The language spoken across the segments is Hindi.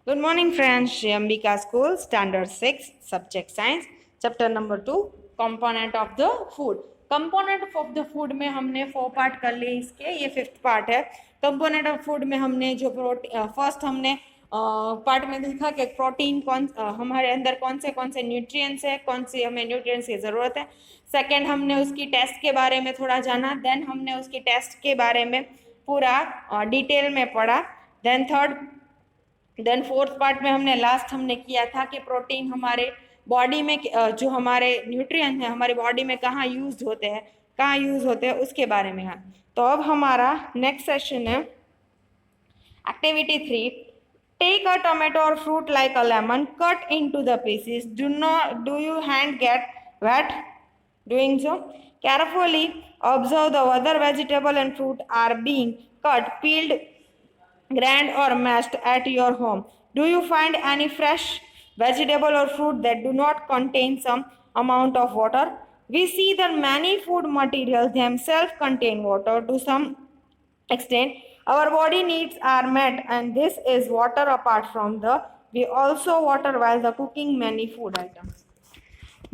Good morning, friends. Shri Ambika School, Standard 6, Subject Science, Chapter number 2, Component of the Food. Component of the food में हमने 4 पार्ट कर लिए इसके, ये 5th पार्ट है. कंपोनेंट ऑफ फूड में हमने जो फर्स्ट हमने पार्ट में देखा कि प्रोटीन हमारे अंदर कौन से न्यूट्रिएंट्स है, कौन सी हमें न्यूट्रिएंट्स की ज़रूरत है. सेकेंड हमने उसकी टेस्ट के बारे में थोड़ा जाना. देन हमने उसकी टेस्ट के बारे में पूरा डिटेल में पढ़ा. देन फोर्थ पार्ट में हमने किया था कि प्रोटीन हमारे बॉडी में जो हमारे न्यूट्रिएंट हैं हमारी बॉडी में कहाँ यूज होते हैं उसके बारे में है. तो अब हमारा नेक्स्ट सेशन है एक्टिविटी 3. टेक अ टोमेटो और fruit like a lemon, cut into the pieces. Do you hand get wet doing so? Carefully observe the other vegetable and fruit are being cut, peeled, ground or mashed at your home. Do you find any fresh vegetable or fruit that do not contain some amount of water? We see that many food materials themselves contain water to some extent. Our body needs are met, and this is water. Apart from the we also water while the cooking many food items.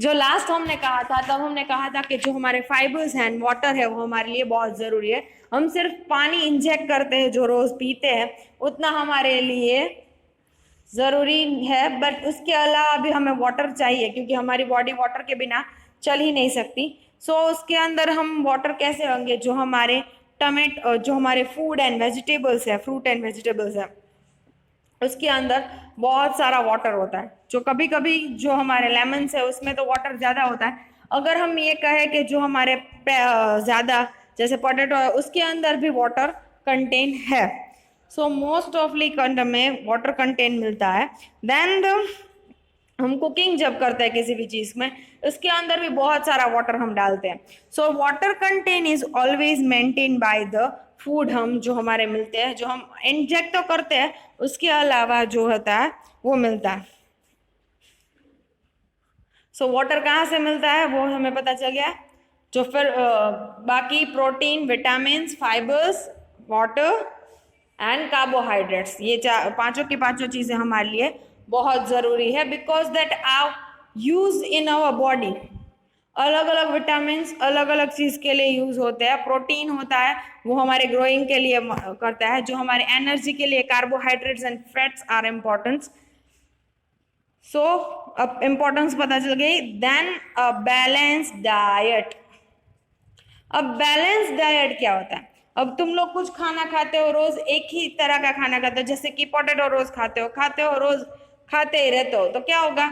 जो लास्ट हमने कहा था तब हमने कहा था कि जो हमारे फाइबर्स हैं, वाटर है, वो हमारे लिए बहुत ज़रूरी है. हम सिर्फ पानी इंजेक्ट करते हैं जो रोज़ पीते हैं उतना हमारे लिए ज़रूरी है, बट उसके अलावा भी हमें वाटर चाहिए क्योंकि हमारी बॉडी वाटर के बिना चल ही नहीं सकती. सो उसके अंदर हम वाटर कैसे होंगे? जो हमारे फूड एंड वेजिटेबल्स है, फ्रूट एंड वेजिटेबल्स है, उसके अंदर बहुत सारा वाटर होता है. जो कभी कभी जो हमारे लेमन्स है उसमें तो वाटर ज़्यादा होता है. अगर हम ये कहें कि जो हमारे ज़्यादा जैसे पोटैटो है उसके अंदर भी वाटर कंटेन है. सो मोस्ट ऑफली में वाटर कंटेन मिलता है. देन हम कुकिंग जब करते हैं किसी भी चीज़ में उसके अंदर भी बहुत सारा वाटर हम डालते हैं. So water contain is always maintain by the food. हम जो हमारे मिलते हैं, जो हम इंजेक्ट तो करते हैं उसके अलावा जो होता है वो मिलता है. सो वाटर कहाँ से मिलता है वो हमें पता चल गया. जो फिर बाकी protein, vitamins, fibres, water and carbohydrates, ये पांचों की पांचों चीज़ें हमारे लिए बहुत ज़रूरी है. Because that are use in our body. अलग अलग विटामिन्स अलग अलग चीज़ के लिए यूज़ होते हैं. प्रोटीन होता है वो हमारे ग्रोइंग के लिए करता है. जो हमारे एनर्जी के लिए carbohydrates and fats are important. So अब इम्पोर्टेंस पता चल गई. Then a balance diet. अब बैलेंस डाइट क्या होता है? अब तुम लोग कुछ खाना खाते हो, रोज एक ही तरह का खाना खाते हो, जैसे कि पोटैटो रोज खाते हो रोज खाते ही रहते हो, तो क्या होगा?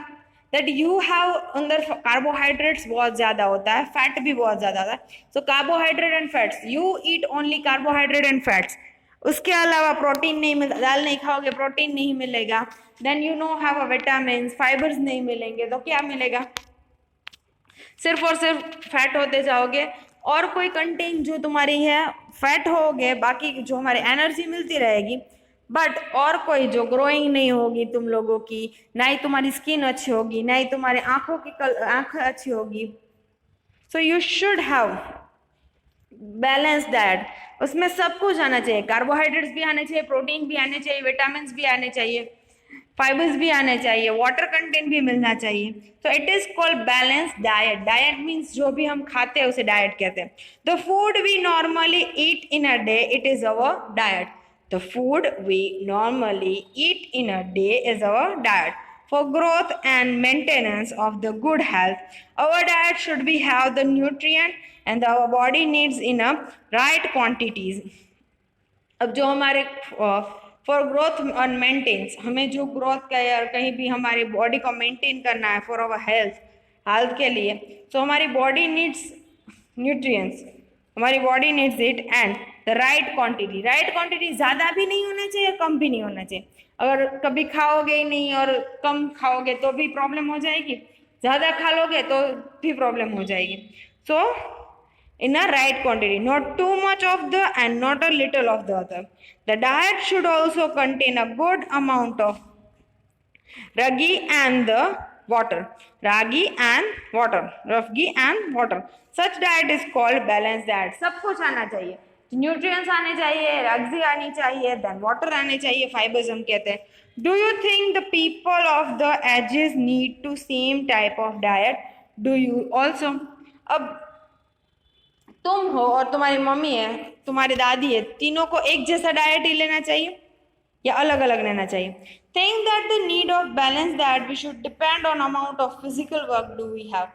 दैट यू हैव अंदर कार्बोहाइड्रेट्स बहुत ज़्यादा होता है, फैट भी बहुत ज़्यादा होता है. So carbohydrate and fats, you eat only carbohydrate and fats. उसके अलावा प्रोटीन नहीं मिलता. दाल नहीं खाओगे प्रोटीन नहीं मिलेगा. Then you no have a vitamin, fibres नहीं मिलेंगे, तो क्या मिलेगा? सिर्फ और सिर्फ फैट होते जाओगे. और कोई कंटेंट जो तुम्हारी है फैट होगे, बाकी जो हमारी एनर्जी मिलती रहेगी, बट और कोई जो ग्रोइंग नहीं होगी तुम लोगों की, ना ही तुम्हारी स्किन अच्छी होगी, ना ही तुम्हारी आँखें अच्छी होगी. So you should have balance diet. उसमें सब कुछ आना चाहिए. कार्बोहाइड्रेट्स भी आने चाहिए, प्रोटीन भी आने चाहिए, विटामिन भी आने चाहिए, फाइबर्स भी आने चाहिए, वाटर कंटेंट भी मिलना चाहिए. तो it is called balance diet. Diet means जो भी हम खाते हैं उसे डाइट कहते हैं. The food we normally eat in a day, it is our diet. The food we normally eat in a day is our diet. For growth and maintenance of the good health, our diet should be have the nutrient and our body needs in a right quantities. अब जो हमारे फॉर ग्रोथ एंड मेंटेन्स, हमें जो ग्रोथ का या कहीं भी हमारी बॉडी को मेंटेन करना है फॉर अवर हेल्थ के लिए, तो हमारी बॉडी नीड्स न्यूट्रिएंट्स, हमारी body needs it and the right quantity. Right quantity ज़्यादा भी नहीं होना चाहिए, कम भी नहीं होना चाहिए. अगर कभी खाओगे ही नहीं और कम खाओगे तो भी प्रॉब्लम हो जाएगी, ज़्यादा खा लोगे तो भी प्रॉब्लम हो जाएगी. सो in a right quantity, not too much of the and not a little of the other. The diet should also contain a good amount of ragi and the water. Ragi and water. Such diet is called balanced diet. सब कुछ आना चाहिए. न्यूट्रिएंट्स आने चाहिए, एनर्जी आनी चाहिए, देन वाटर आने चाहिए, फाइबर्स हम कहते हैं। Do you think the people of the ages need to same type of diet? Do you also? अब तुम हो और तुम्हारी मम्मी है, तुम्हारी दादी है, तीनों को एक जैसा डाइट ही लेना चाहिए या अलग अलग लेना चाहिए? Think that the need of balance that we should depend on amount of physical work do we have.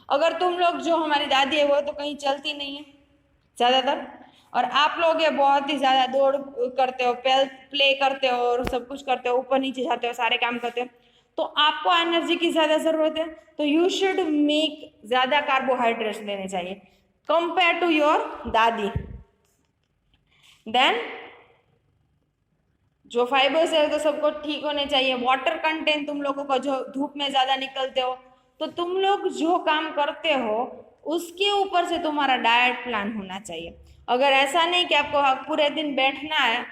अगर तुम लोग, जो हमारी दादी है वो तो कहीं चलती नहीं है ज़्यादातर, और आप लोग ये बहुत ही ज़्यादा दौड़ करते हो, प्ले करते हो और सब कुछ करते हो, ऊपर नीचे जाते हो, सारे काम करते हो, तो आपको एनर्जी की ज़्यादा ज़रूरत है, तो यू शुड मेक ज़्यादा कार्बोहाइड्रेट्स लेने चाहिए कंपेयर टू योर दादी। देन जो फाइबर्स है तो सबको ठीक होने चाहिए। वाटर कंटेंट तुम लोगों को, जो धूप में ज़्यादा निकलते हो, तो तुम लोग जो काम करते हो उसके ऊपर से तुम्हारा डाइट प्लान होना चाहिए। अगर ऐसा नहीं कि आपको पूरे दिन बैठना है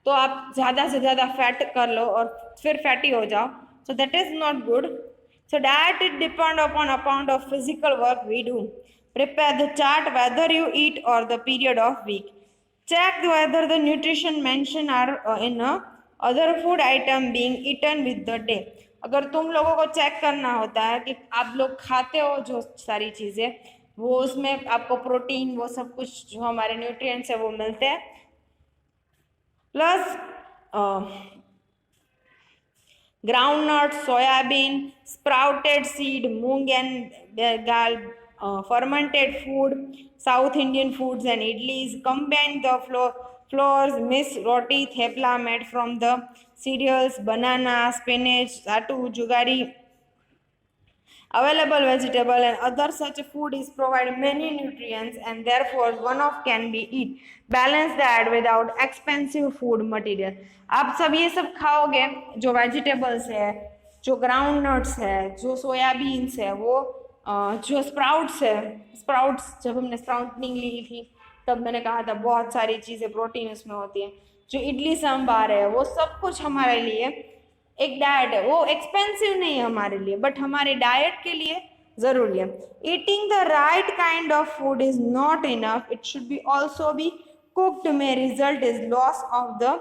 तो आप ज़्यादा से ज़्यादा फैट कर लो और फिर फैटी हो जाओ, so that is not good. So diet it depend upon amount of physical work we do. Prepare the chart whether you eat और the period of week. Check whether the nutrition mentioned are in a other food item being eaten with the day। अगर तुम लोगों को चेक करना होता है कि आप लोग खाते हो जो सारी चीज़ें, वो उसमें आपको प्रोटीन, वो सब कुछ जो हमारे न्यूट्रिएंट्स है वो मिलते हैं, plus groundnut, soybean, sprouted seed, moong and dal, fermented food, South Indian foods and idlis, combine the flours, miss roti, thepla made from the cereals, banana, spinach, sattu, jugari. Available vegetable and other such food is provide many nutrients and therefore one of can be eat. Balance that without expensive food material। आप सब ये सब खाओगे, जो वेजिटेबल्स है, जो ग्राउंड नट्स है, जो सोयाबीन्स है, वो जो स्प्राउट्स है, स्प्राउट्स जब हमने स्प्राउटनिंग ली थी तब मैंने कहा था बहुत सारी चीज़ें प्रोटीन उसमें होती है। जो इडली सांभर है, वो सब कुछ हमारे लिए एक डाइट है, वो एक्सपेंसिव नहीं है हमारे लिए, बट हमारे डाइट के लिए ज़रूरी है। Eating the right kind of food is not enough, it should be also be cooked में result is loss of the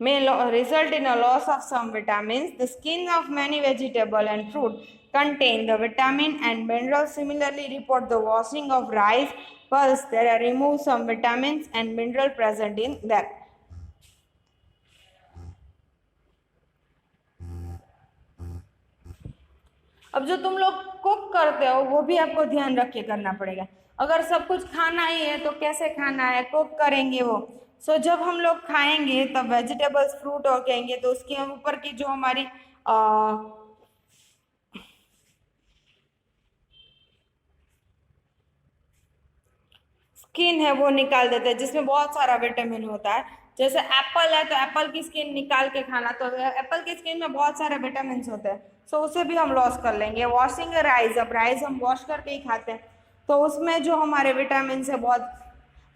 may result in a loss of some vitamins. The skin of many vegetable and fruit contain the vitamin and minerals. Similarly, report the washing of rice pulse there are remove some vitamins and mineral present in that। अब जो तुम लोग कुक करते हो वो भी आपको ध्यान रख के करना पड़ेगा। अगर सब कुछ खाना ही है तो कैसे खाना है, कुक करेंगे वो। सो जब हम लोग खाएंगे तब वेजिटेबल्स, फ्रूट और कहेंगे तो उसके ऊपर की जो हमारी स्किन है वो निकाल देते हैं, जिसमें बहुत सारा विटामिन होता है। जैसे एप्पल है तो एप्पल की स्किन निकाल के खाना, तो एप्पल की स्किन में बहुत सारे विटामिन होते हैं, सो उसे भी हम लॉस कर लेंगे। वॉशिंग राइस, अब राइस हम वॉश करके ही खाते हैं तो उसमें जो हमारे विटामिन है बहुत,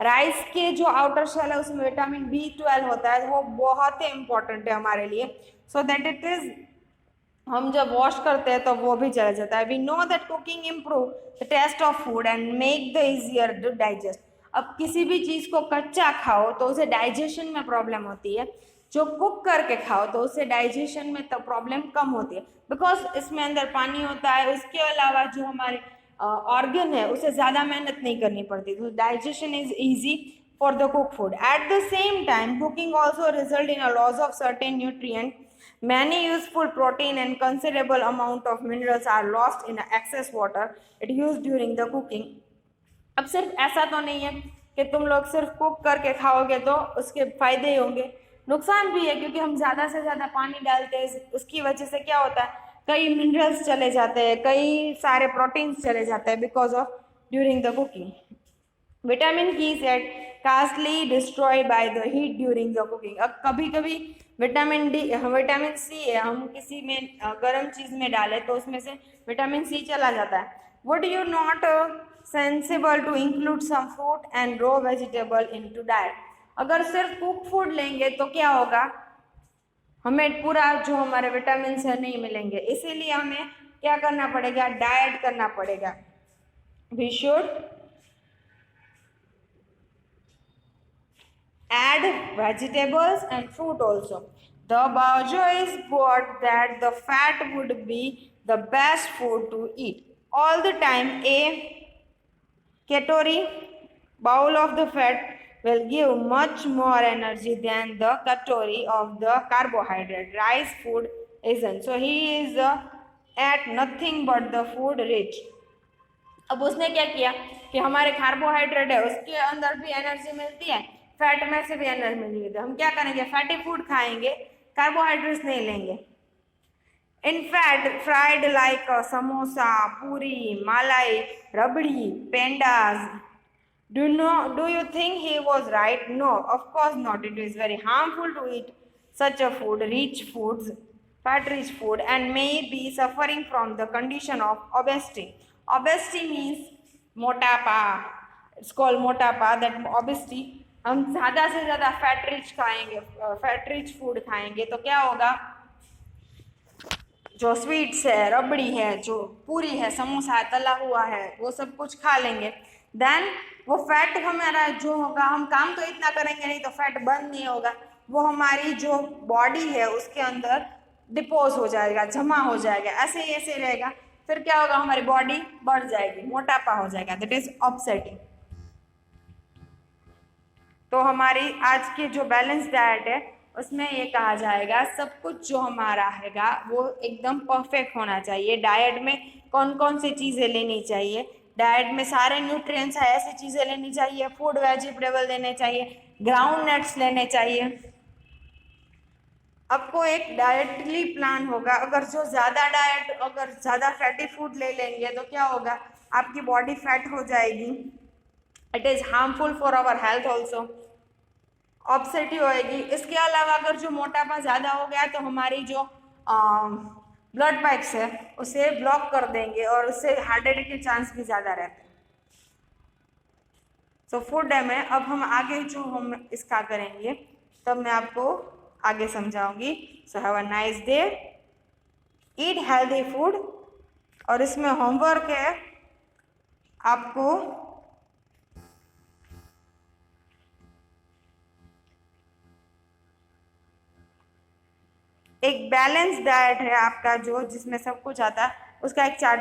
राइस के जो आउटर शेल है उसमें विटामिन B12 होता है, वो बहुत ही इंपॉर्टेंट है हमारे लिए। सो दैट इट इज, हम जब वॉश करते हैं तो वो भी चला जाता है। We know that cooking improve the taste of food and make the easier to digest. अब किसी भी चीज़ को कच्चा खाओ तो उसे डाइजेशन में प्रॉब्लम होती है, जो कुक करके खाओ तो उससे डाइजेशन में तो प्रॉब्लम कम होती है, बिकॉज इसमें अंदर पानी होता है। उसके अलावा जो हमारे ऑर्गन है उसे ज़्यादा मेहनत नहीं करनी पड़ती, तो digestion is easy for the cooked food. At the same time, cooking also result in a loss of certain nutrients. Many useful protein and considerable amount of minerals are lost in excess water it used during the cooking। अब सिर्फ ऐसा तो नहीं है कि तुम लोग सिर्फ कुक करके खाओगे तो उसके फायदे ही होंगे, नुकसान भी है, क्योंकि हम ज़्यादा से ज़्यादा पानी डालते हैं, उसकी वजह से क्या होता है, कई मिनरल्स चले जाते हैं, कई सारे प्रोटीन्स चले जाते हैं because of during the cooking. Vitamin की set costly destroy by the heat during the cooking. अब कभी कभी विटामिन सी है, हम किसी में गर्म चीज़ में डालें तो उसमें से विटामिन सी चला जाता है। Would you not sensible to include some fruit and raw vegetable into diet. अगर सिर्फ कुक फूड लेंगे तो क्या होगा, हमें पूरा जो हमारे विटामिन है नहीं मिलेंगे। इसीलिए हमें क्या करना पड़ेगा, डाइट करना पड़ेगा। We should add vegetables and fruit also. The bourgeois thought that the fat would be the best food to eat. All the time, a calorie bowl of the fat will give much more energy than the calorie of the carbohydrate. Rice food isn't. So he is at nothing but the food rich. अब उसने क्या किया कि हमारे कार्बोहाइड्रेट है उसके अंदर भी एनर्जी मिलती है, फैट में से भी एनर्जी मिलती है, तो हम क्या करेंगे, फैटी फूड खाएंगे, कार्बोहाइड्रेट्स नहीं लेंगे। इन फैट फ्राइड लाइक समोसा, पूरी, मलाई, रबड़ी, पेंडाज। Do you think he was right? No, of course not. It is very harmful to eat such a food, fat-rich food, and may be suffering from the condition of obesity. Obesity means मोटापा. It's called मोटापा. That obesity. हम ज़्यादा से ज़्यादा फैट रिच फूड खाएंगे तो क्या होगा, जो स्वीट्स है, रबड़ी है, जो पूरी है, समोसा है, तला हुआ है, वो सब कुछ खा लेंगे, देन वो फैट हमारा जो होगा, हम काम तो इतना करेंगे नहीं तो फैट बर्न नहीं होगा, वो हमारी जो बॉडी है उसके अंदर डिपोज हो जाएगा, जमा हो जाएगा, ऐसे ही ऐसे रहेगा, फिर क्या होगा, हमारी बॉडी बढ़ जाएगी, मोटापा हो जाएगा, दैट इज ऑब्सेटिंग। तो हमारी आज की जो बैलेंस डाइट है उसमें ये कहा जाएगा सब कुछ जो हमारा हैगा वो एकदम परफेक्ट होना चाहिए। डाइट में कौन कौन सी चीज़ें लेनी चाहिए, डाइट में सारे न्यूट्रिएंट्स है ऐसी चीज़ें लेनी चाहिए, फूड वेजिटेबल लेने चाहिए, ग्राउंड नट्स लेने चाहिए। आपको एक डाइटली प्लान होगा, अगर ज़्यादा फैटी फूड ले लेंगे तो क्या होगा, आपकी बॉडी फैट हो जाएगी, it is harmful for our health also, obesity होएगी। इसके अलावा अगर जो मोटापा ज़्यादा हो गया तो हमारी जो ब्लड पाइप्स है उसे ब्लॉक कर देंगे और उससे हार्ट अटैक के चांस भी ज़्यादा रहते हैं। सो फूड है में अब हम आगे जो हम इसका करेंगे तब मैं आपको आगे समझाऊंगी। So have a nice day, eat healthy food. और इसमें होमवर्क है आपको एक बैलेंस डाइट है आपका जो जिसमें सब कुछ आता है उसका एक चार्ट